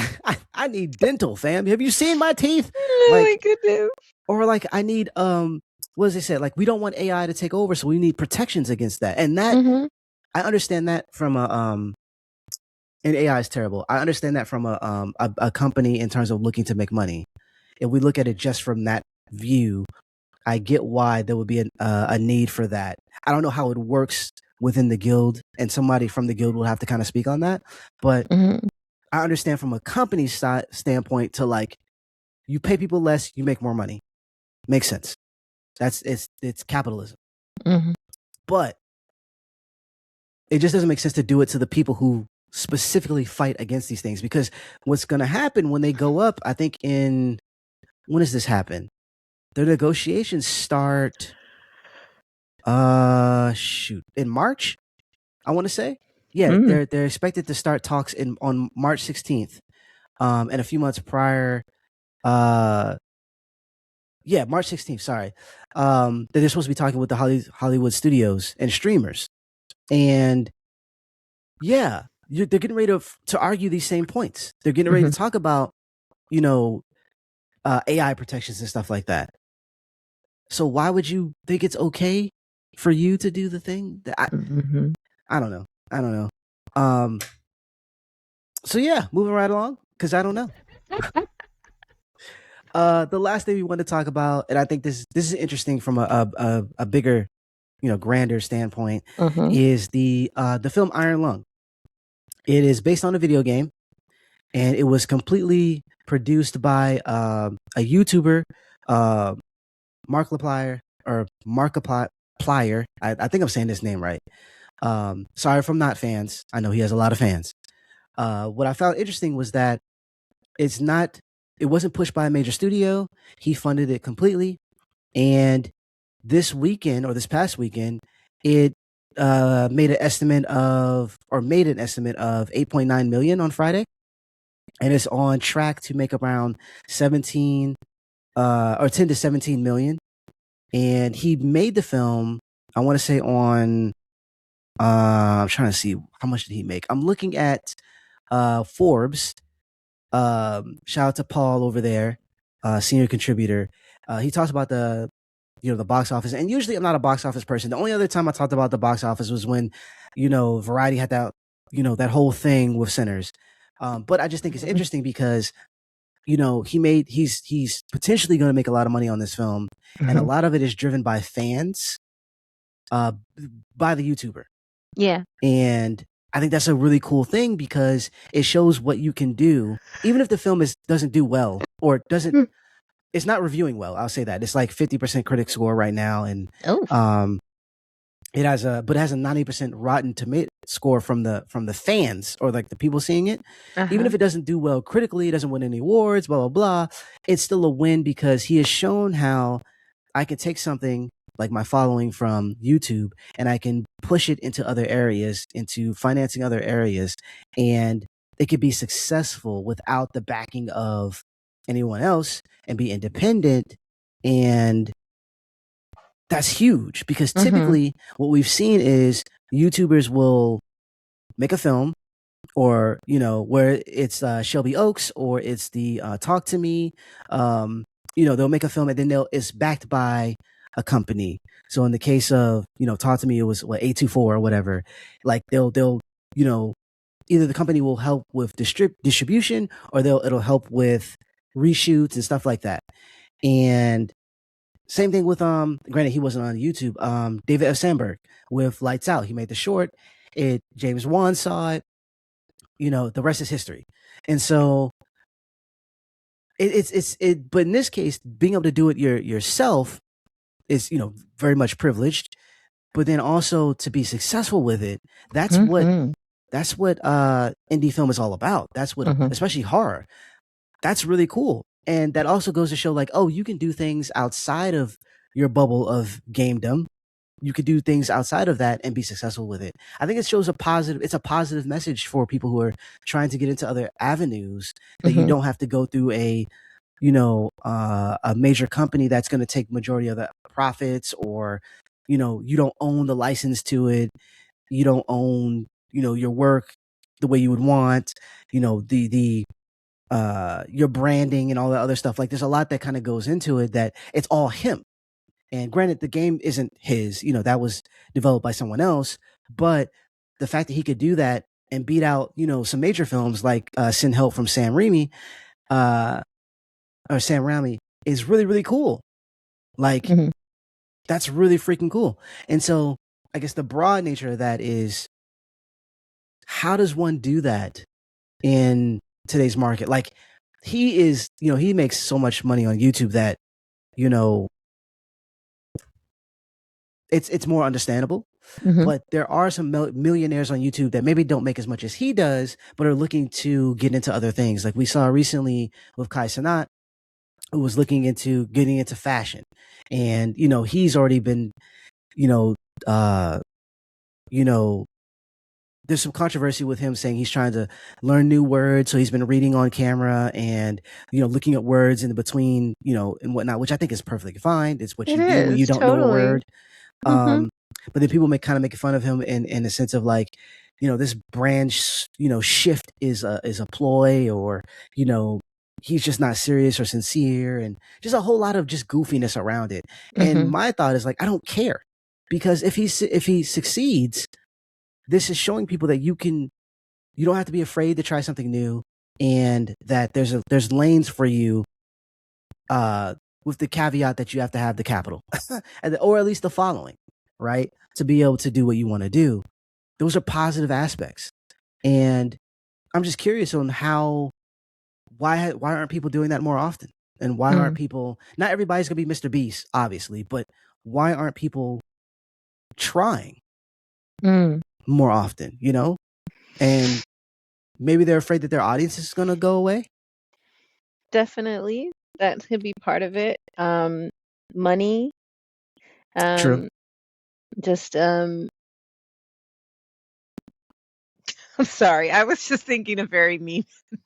Speaker 1: I need dental, fam. Have you seen my teeth?
Speaker 2: Oh
Speaker 1: Like,
Speaker 2: my goodness.
Speaker 1: or like I need what does they say? Like, we don't want AI to take over, so we need protections against that. And that I understand that from a and AI is terrible. I understand that from a company in terms of looking to make money. If we look at it just from that view, I get why there would be a need for that. I don't know how it works within the guild, and somebody from the guild will have to kind of speak on that. But I understand from a company standpoint to like, you pay people less, you make more money. Makes sense. It's capitalism. But it just doesn't make sense to do it to the people who specifically fight against these things, because what's going to happen when they go up, I think when does this happen? Their negotiations start in March, I want to say. Yeah, they're expected to start talks on March 16th. And a few months prior, March 16th, sorry. That they're supposed to be talking with the Hollywood studios and streamers. And yeah, they're getting ready to argue these same points. They're getting ready to talk about, AI protections and stuff like that. So why would you think it's okay for you to do the thing? I don't know. I don't know. So yeah, moving right along, because I don't know. The last thing we want to talk about, and I think this is interesting from a bigger, grander standpoint, is the film Iron Lung. It is based on a video game, and it was completely produced by a YouTuber, Markiplier or Markiplier. I think I'm saying this name right. Sorry if I'm not fans. I know he has a lot of fans. What I found interesting was that it wasn't pushed by a major studio. He funded it completely. And this past weekend, it made an estimate of 8.9 million on Friday. And it's on track to make around 10 to 17 million. And he made the film, I want to say on, I'm trying to see, how much did he make? I'm looking at Forbes. Shout out to Paul over there, senior contributor. He talks about the box office, and usually I'm not a box office person. The only other time I talked about the box office was when, Variety had that, that whole thing with Sinners. But I just think it's interesting because, he's potentially going to make a lot of money on this film, and a lot of it is driven by fans, by the YouTuber.
Speaker 2: Yeah.
Speaker 1: And I think that's a really cool thing because it shows what you can do, even if the film doesn't do well or doesn't. It's not reviewing well. I'll say that it's like 50% critic score right now, and it has a 90% Rotten Tomato score from the fans, or like the people seeing it. Even if it doesn't do well critically, it doesn't win any awards, blah blah blah. It's still a win because he has shown how I can take something like my following from YouTube and I can push it into other areas, into financing other areas, and it could be successful without the backing of anyone else and be independent. And that's huge because typically what we've seen is YouTubers will make a film, or where it's Shelby Oaks, or it's the Talk to Me. They'll make a film and then it's backed by a company. So in the case of Talk to Me, it was A24 or whatever. Like they'll either the company will help with distribution, or it'll help with reshoots and stuff like that. And same thing with granted he wasn't on YouTube, David F. Sandberg with Lights Out. He made the short. James Wan saw it. The rest is history. And so but in this case, being able to do it yourself is, very much privileged, but then also to be successful with it, that's what indie film is all about. That's what, especially horror. That's really cool. And that also goes to show like, oh, you can do things outside of your bubble of gamedom. You could do things outside of that and be successful with it. I think it shows it's a positive message for people who are trying to get into other avenues, that you don't have to go through a major company that's going to take majority of the profits, or, you don't own the license to it. You don't own, your work. the way you would want, the your branding and all that other stuff. Like there's a lot that kind of goes into it that it's all him. And granted, the game isn't his, that was developed by someone else, but the fact that he could do that and beat out, some major films like Sin Help from Sam Raimi, uh, or Sam Raimi is really, really cool. Like,
Speaker 2: Mhm.
Speaker 1: that's really freaking cool. And so I guess the broad nature of that is, how does one do that in today's market? Like, he is, he makes so much money on YouTube that, you know, it's more understandable.
Speaker 2: Mhm.
Speaker 1: But there are some millionaires on YouTube that maybe don't make as much as he does, but are looking to get into other things. Like we saw recently with Kai Cenat, who was looking into getting into fashion, and he's already been, you know, uh, you know, there's some controversy with him saying he's trying to learn new words. So he's been reading on camera and, looking at words in between, and whatnot, which I think is perfectly fine. It's what
Speaker 2: It
Speaker 1: you do when you
Speaker 2: is
Speaker 1: don't know a
Speaker 2: totally.
Speaker 1: word.
Speaker 2: Mhm.
Speaker 1: But then people make fun of him in the sense of like, this brand, shift is a ploy, or, he's just not serious or sincere, and just a whole lot of just goofiness around it. And
Speaker 2: Mhm.
Speaker 1: my thought is like, I don't care, because if he succeeds, this is showing people that you don't have to be afraid to try something new, and that there's lanes for you, with the caveat that you have to have the capital, or at least the following, right, to be able to do what you want to do. Those are positive aspects, and I'm just curious on why aren't people doing that more often, and why aren't
Speaker 2: Mm.
Speaker 1: people? Not everybody's gonna be Mr. Beast, obviously, but why aren't people trying
Speaker 2: Mm.
Speaker 1: more often? And maybe they're afraid that their audience is gonna go away.
Speaker 2: Definitely. That could be part of it. Money.
Speaker 1: True.
Speaker 2: Um, just I'm sorry. I was just thinking a very mean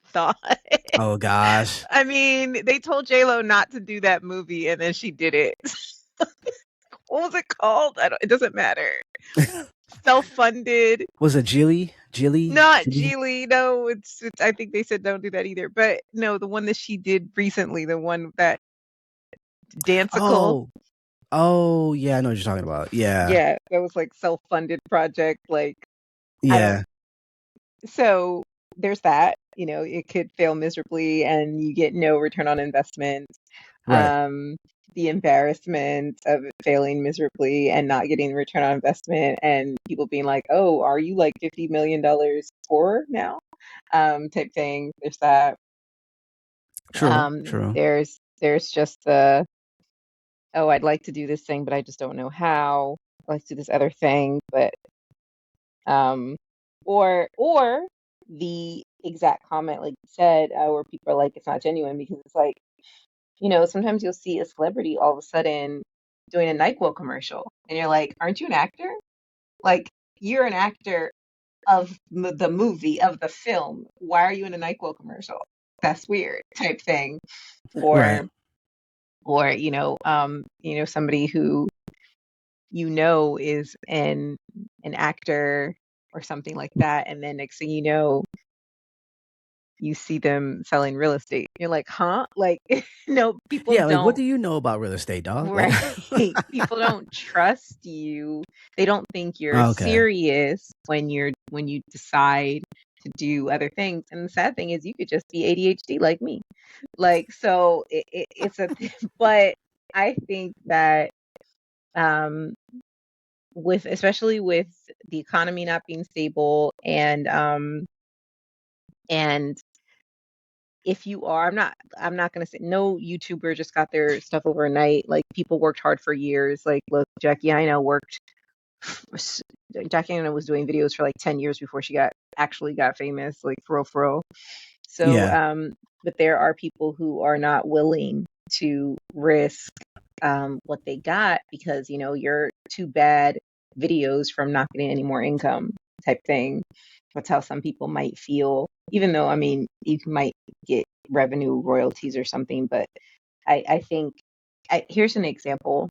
Speaker 2: thought.
Speaker 1: Oh gosh.
Speaker 2: I mean, they told J-Lo not to do that movie, and then she did it. What was it called? It doesn't matter. Self-funded.
Speaker 1: Was it
Speaker 2: Not
Speaker 1: Jilly?
Speaker 2: Geely. No, it's. I think they said don't do that either. But no, the one that she did recently, the one that Dancicle.
Speaker 1: Oh, oh yeah, I know what you're talking about. Yeah,
Speaker 2: Yeah, that was like self-funded project. Like I don't.
Speaker 1: yeah,
Speaker 2: So there's that. It could fail miserably, and you get no return on investment.
Speaker 1: right.
Speaker 2: The embarrassment of it failing miserably and not getting return on investment, and people being like, "Oh, are you like $50 million poor now?" Type thing. There's that.
Speaker 1: True, true.
Speaker 2: There's just the, "Oh, I'd like to do this thing, but I just don't know how. I'd like to do this other thing, but um, or the exact comment like you said, where people are like, it's not genuine because it's like, sometimes you'll see a celebrity all of a sudden doing a NyQuil commercial, and you're like, aren't you an actor? Like, you're an actor of the movie, of the film. Why are you in a NyQuil commercial? That's weird, type thing.
Speaker 1: Right.
Speaker 2: Or somebody who is an actor or something like that, and then next thing you know, you see them selling real estate. You're like, huh? Like, no, people
Speaker 1: Yeah, like what
Speaker 2: don't.
Speaker 1: do you know about real estate, dog? Like,
Speaker 2: Right. People don't trust you. They don't think you're
Speaker 1: okay.
Speaker 2: serious when you decide to do other things. And the sad thing is you could just be ADHD like me. Like, so it's a but I think that um with especially with the economy not being stable, and if you are, I'm not going to say no YouTuber just got their stuff overnight. Like, people worked hard for years. Like, look, Jackie Aina was doing videos for like 10 years before she actually got famous, like for real. So
Speaker 1: Yeah.
Speaker 2: but there are people who are not willing to risk what they got, because you're too bad videos from not getting any more income, type thing. That's how some people might feel, even though, I mean, you might get revenue royalties or something. But I think, here's an example.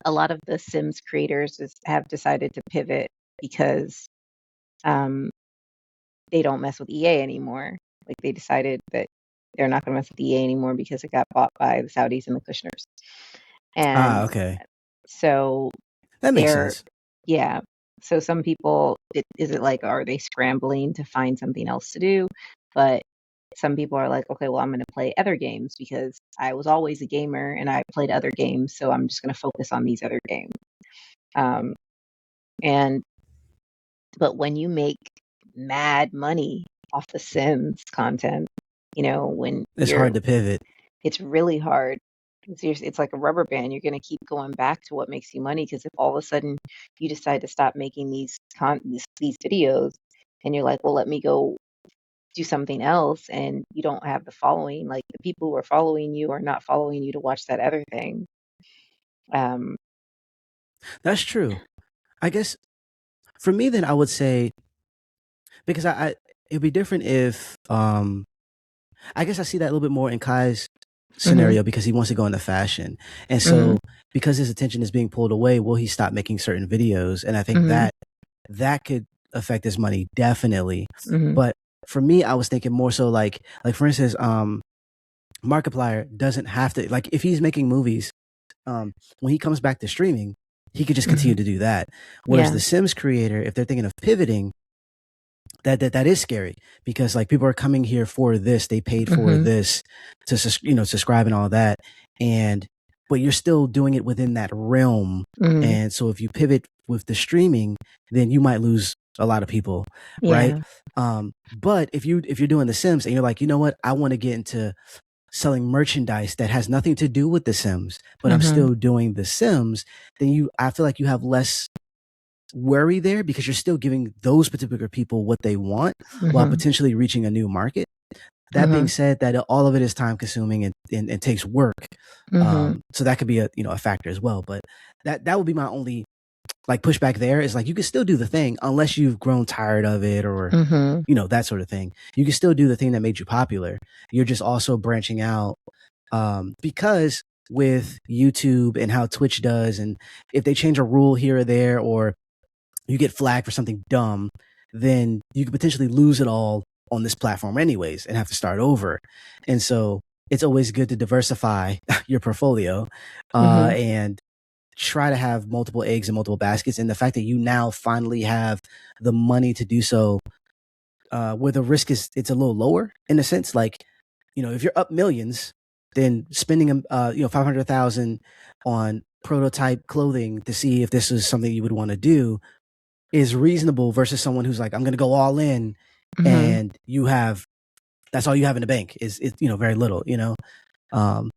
Speaker 2: A lot of the Sims creators have decided to pivot because um, they don't mess with EA anymore. Like they decided that they're not going to mess with EA anymore because it got bought by the Saudis and the Kushners. And
Speaker 1: Okay.
Speaker 2: so
Speaker 1: That makes
Speaker 2: they're,
Speaker 1: sense.
Speaker 2: yeah. So some people, is it like, are they scrambling to find something else to do? But some people are like, okay, well, I'm going to play other games because I was always a gamer and I played other games. So I'm just going to focus on these other games. Um, and, but when you make mad money off the Sims content, you know, when
Speaker 1: It's
Speaker 2: you're,
Speaker 1: hard to pivot.
Speaker 2: it's really hard. It's like a rubber band. You're going to keep going back to what makes you money because if all of a sudden you decide to stop making these videos and you're like, well, let me go do something else, and you don't have the following, like the people who are following you are not following you to watch that other thing.
Speaker 1: That's true. I guess for me, then I would say, because I it'd be different if I guess I see that a little bit more in Kai's
Speaker 2: Mhm,
Speaker 1: scenario because he wants to go into fashion. And
Speaker 2: mhm,
Speaker 1: so because his attention is being pulled away, will he stop making certain videos? And I think
Speaker 2: mhm,
Speaker 1: that could affect his money, definitely.
Speaker 2: mhm,
Speaker 1: But for me, I was thinking more so like for instance, Markiplier doesn't have to, like, if he's making movies, when he comes back to streaming, he could just
Speaker 2: mhm.
Speaker 1: continue to do that. Whereas
Speaker 2: Yeah.
Speaker 1: the Sims creator, if they're thinking of pivoting, that is scary because like people are coming here for this, they paid for
Speaker 2: Mhm,
Speaker 1: this to subscribe and all that, and but you're still doing it within that realm.
Speaker 2: mhm.
Speaker 1: And so if you pivot with the streaming, then you might lose a lot of people, right?
Speaker 2: Yeah.
Speaker 1: But if you're doing the Sims and you're like, you know what, I want to get into selling merchandise that has nothing to do with the Sims, but I'm
Speaker 2: Mhm,
Speaker 1: still doing the Sims, then I feel like you have less worry there because you're still giving those particular people what they want while
Speaker 2: mhm,
Speaker 1: potentially reaching a new market. That being
Speaker 2: mhm,
Speaker 1: said, that all of it is time consuming and takes work.
Speaker 2: mhm,
Speaker 1: So that could be a factor as well. But that would be my only like pushback there is like you can still do the thing unless you've grown tired of it or
Speaker 2: mhm,
Speaker 1: that sort of thing. You can still do the thing that made you popular. You're just also branching out because with YouTube and how Twitch does, and if they change a rule here or there, or you get flagged for something dumb, then you could potentially lose it all on this platform anyways and have to start over. And so it's always good to diversify your portfolio
Speaker 2: mhm,
Speaker 1: and try to have multiple eggs in multiple baskets. And the fact that you now finally have the money to do so, where the risk is, it's a little lower in a sense. Like, if you're up millions, then spending 500,000 on prototype clothing to see if this is something you would want to do is reasonable versus someone who's like, I'm going to go all in,
Speaker 2: mhm,
Speaker 1: and that's all you have in the bank is very little. Um,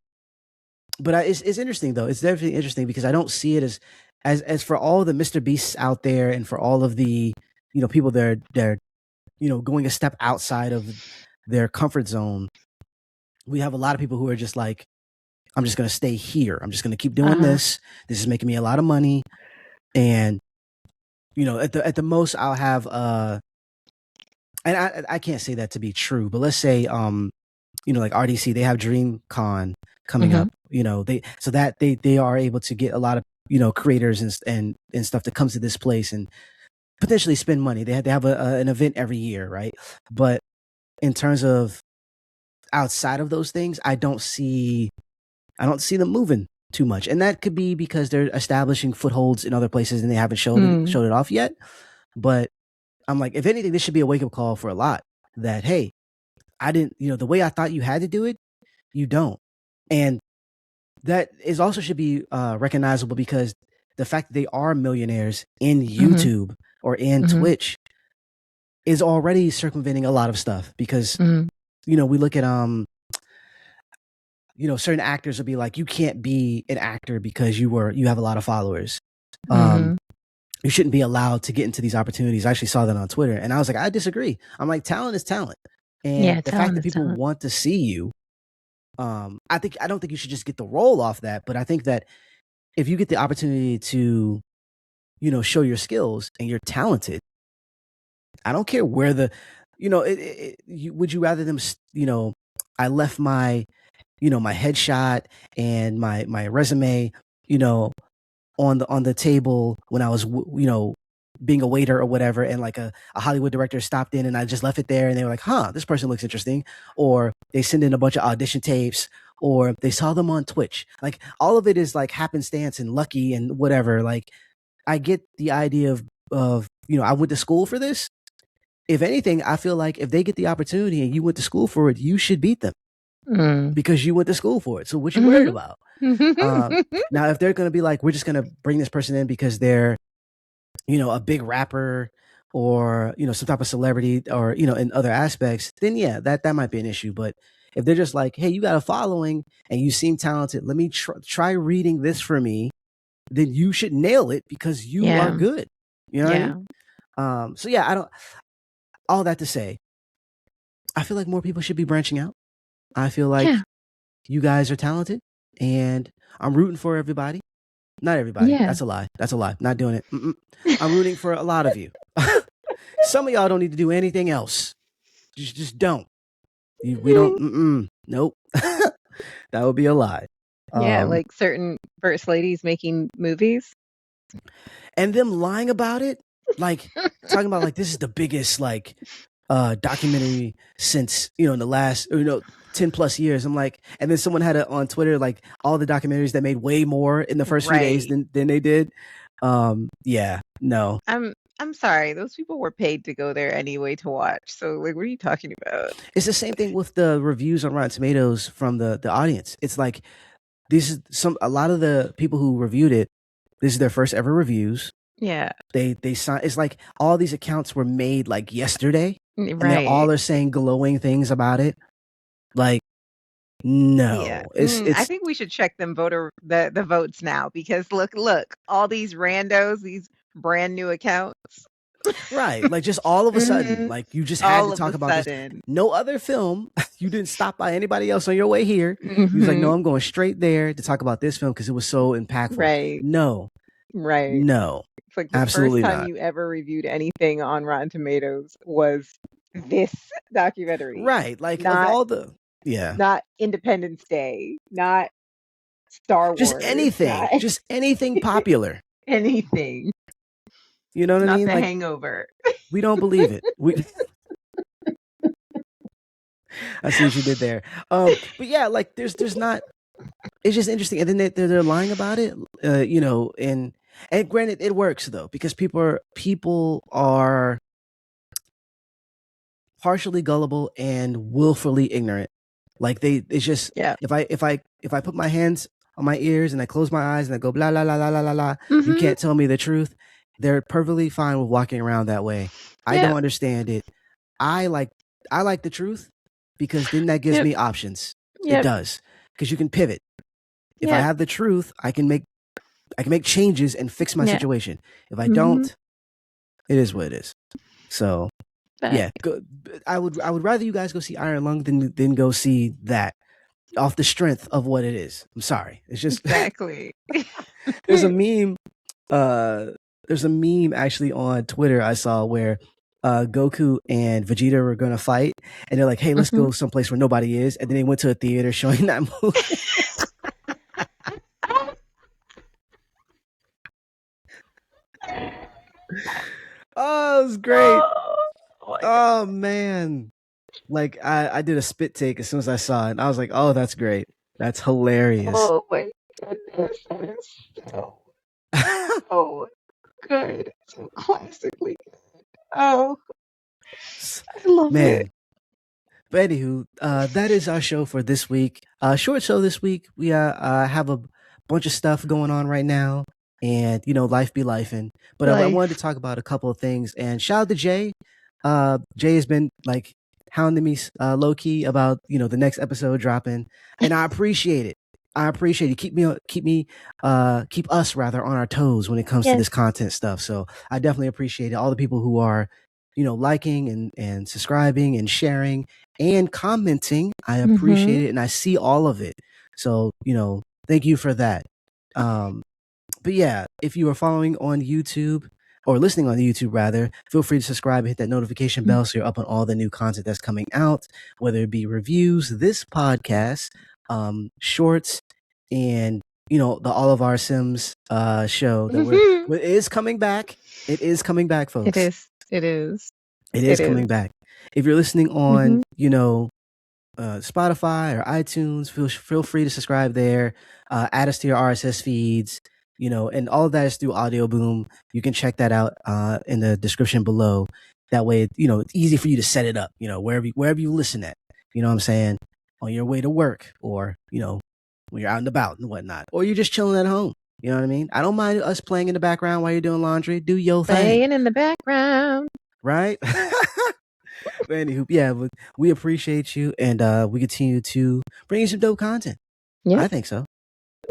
Speaker 1: but it's interesting though. It's definitely interesting because I don't see it as for all the Mr. Beasts out there and for all of the people they're going a step outside of their comfort zone. We have a lot of people who are just like, I'm just going to stay here. I'm just going to keep doing
Speaker 2: uh-huh,
Speaker 1: this. This is making me a lot of money, and at the most I'll have and I can't say that to be true, but let's say like RDC, they have DreamCon coming
Speaker 2: mhm,
Speaker 1: up. They are able to get a lot of creators and stuff that comes to this place and potentially spend money. They have an event every year, right? But in terms of outside of those things, I don't see them moving too much, and that could be because they're establishing footholds in other places and they haven't
Speaker 2: mm,
Speaker 1: showed it off yet. But I'm like, if anything, this should be a wake up call for a lot. That hey, I didn't, the way I thought you had to do it, you don't, and that is also should be recognizable because the fact that they are millionaires in
Speaker 2: mhm,
Speaker 1: YouTube or in
Speaker 2: mhm,
Speaker 1: Twitch is already circumventing a lot of stuff because
Speaker 2: mhm,
Speaker 1: we look at certain actors will be like, you can't be an actor because you have a lot of followers. Um,
Speaker 2: mhm.
Speaker 1: you shouldn't be allowed to get into these opportunities. I actually saw that on Twitter, and I was like, I disagree. I'm like, talent is talent, and
Speaker 2: Yeah,
Speaker 1: the fact
Speaker 2: talent
Speaker 1: that
Speaker 2: is
Speaker 1: people
Speaker 2: talent.
Speaker 1: want to see you, I don't think you should just get the role off that, but I think that if you get the opportunity to show your skills and you're talented, I don't care where would you rather them I left my headshot and my resume you know on the table when I was being a waiter or whatever, and like a Hollywood director stopped in and I just left it there and they were like, huh, this person looks interesting. Or they send in a bunch of audition tapes, or they saw them on Twitch. Like all of it is like happenstance and lucky and whatever. Like I get the idea of I went to school for this. If anything, I feel like if they get the opportunity and you went to school for it, you should beat them because you went to school for it. So what you worried about? Now, if they're going to be like, we're just going to bring this person in because they're, a big rapper or, some type of celebrity or, in other aspects, then yeah, that might be an issue. But if they're just like, hey, you got a following and you seem talented, let me try reading this for me, then you should nail it because you are good. You know what I mean? So yeah, all that to say, I feel like more people should be branching out. I feel like you guys are talented and I'm rooting for everybody. Not everybody.
Speaker 2: Yeah.
Speaker 1: That's a lie. Not doing it. I'm rooting for a lot of you. Some of y'all don't need to do anything else. Just don't. We don't. Nope. That would be a lie.
Speaker 2: Yeah, like certain first ladies making movies.
Speaker 1: And them lying about it. Like talking about like this is the biggest like documentary since in the last 10 plus years. I'm like, and then someone had it on Twitter like all the documentaries that made way more in the first few days than they did. Yeah, no.
Speaker 2: I'm sorry, those people were paid to go there anyway to watch. So like, what are you talking about?
Speaker 1: It's the same thing with the reviews on Rotten Tomatoes from the audience. It's like a lot of the people who reviewed it, this is their first ever reviews.
Speaker 2: Yeah.
Speaker 1: They sign. It's like all these accounts were made like yesterday, and they all are saying glowing things about it. Like, no, it's.
Speaker 2: I think we should check the votes now because look, all these randos, these brand new accounts.
Speaker 1: Right, like just all of a sudden, like you just had to talk about this. No other film. You didn't stop by anybody else on your way here. You was like, no, I'm going straight there to talk about this film because it was so impactful.
Speaker 2: Right.
Speaker 1: No.
Speaker 2: Right.
Speaker 1: No.
Speaker 2: It's like the
Speaker 1: absolutely
Speaker 2: first time
Speaker 1: not.
Speaker 2: you ever reviewed anything on Rotten Tomatoes was this documentary.
Speaker 1: Right. Like not, of all the
Speaker 2: not Independence Day, not Star Wars.
Speaker 1: Just anything. Just anything popular.
Speaker 2: Anything.
Speaker 1: You know what I mean?
Speaker 2: Not The
Speaker 1: like,
Speaker 2: Hangover.
Speaker 1: We don't believe it. I see what you did there. But yeah, like there's not. It's just interesting, and then they're lying about it. And granted, it works though because people are partially gullible and willfully ignorant. Like it's just if I put my hands on my ears and I close my eyes and I go blah blah blah blah blah blah, you can't tell me the truth. They're perfectly fine with walking around that way. I don't understand it. I like the truth because then that gives me options. It does because you can pivot. If I have the truth, I can make changes and fix my situation. If I don't, it is what it is. So yeah, I would rather you guys go see Iron Lung than go see that off the strength of what it is. I'm sorry. It's just
Speaker 2: exactly.
Speaker 1: There's a meme. There's a meme actually on Twitter I saw where Goku and Vegeta were gonna fight, and they're like, "Hey, let's go someplace where nobody is," and then they went to a theater showing that movie. Oh, it was great. Oh man. Like I did a spit take as soon as I saw it. I was like, oh, that's great. That's hilarious.
Speaker 2: Oh my goodness. That is so good. So classically good. Oh, I love it.
Speaker 1: But anywho, that is our show for this week. Short show this week. We have a bunch of stuff going on right now. And life be lifing. But I wanted to talk about a couple of things. And shout out to Jay. Jay has been like hounding me low key about the next episode dropping, and I appreciate it. Keep us rather on our toes when it comes to this content stuff. So I definitely appreciate it. All the people who are liking and subscribing and sharing and commenting. I appreciate it, and I see all of it. So thank you for that. But yeah, if you are following on YouTube or listening on YouTube rather, feel free to subscribe and hit that notification bell so you're up on all the new content that's coming out, whether it be reviews, this podcast, shorts, and the All of Our Sims show that it is coming back. It is coming back, folks.
Speaker 2: It is. It is.
Speaker 1: It is coming back. If you're listening on, Spotify or iTunes, feel free to subscribe there. Add us to your RSS feeds, and all of that is through Audio Boom. You can check that out in the description below. That way, it's easy for you to set it up, wherever you listen at. You know what I'm saying? On your way to work, or, when you're out and about and whatnot, or you're just chilling at home. You know what I mean? I don't mind us playing in the background while you're doing laundry. Do your thing.
Speaker 2: Playing in the background.
Speaker 1: Right? But anywho, yeah, we appreciate you, and we continue to bring you some dope content. Yeah, I think so.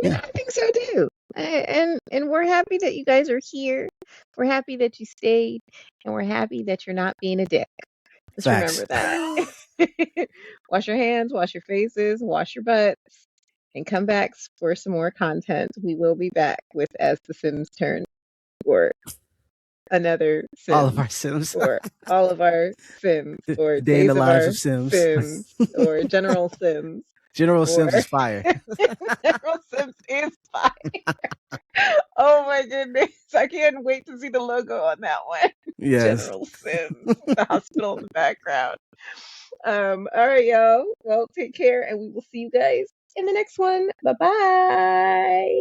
Speaker 2: Yeah, I think so too. And we're happy that you guys are here. We're happy that you stayed, and we're happy that you're not being a dick. Just remember that. Wash your hands, wash your faces, wash your butts, and come back for some more content. We will be back with As the Sims Turn, or another Sims.
Speaker 1: All of our Sims.
Speaker 2: Or all of our Sims. Or
Speaker 1: Day in the lives of Sims.
Speaker 2: Or General Sims.
Speaker 1: General Sims is fire.
Speaker 2: General Sims is fire. Oh my goodness. I can't wait to see the logo on that one.
Speaker 1: Yes.
Speaker 2: General Sims. The hospital in the background. All right, y'all. Well, take care, and we will see you guys in the next one. Bye-bye.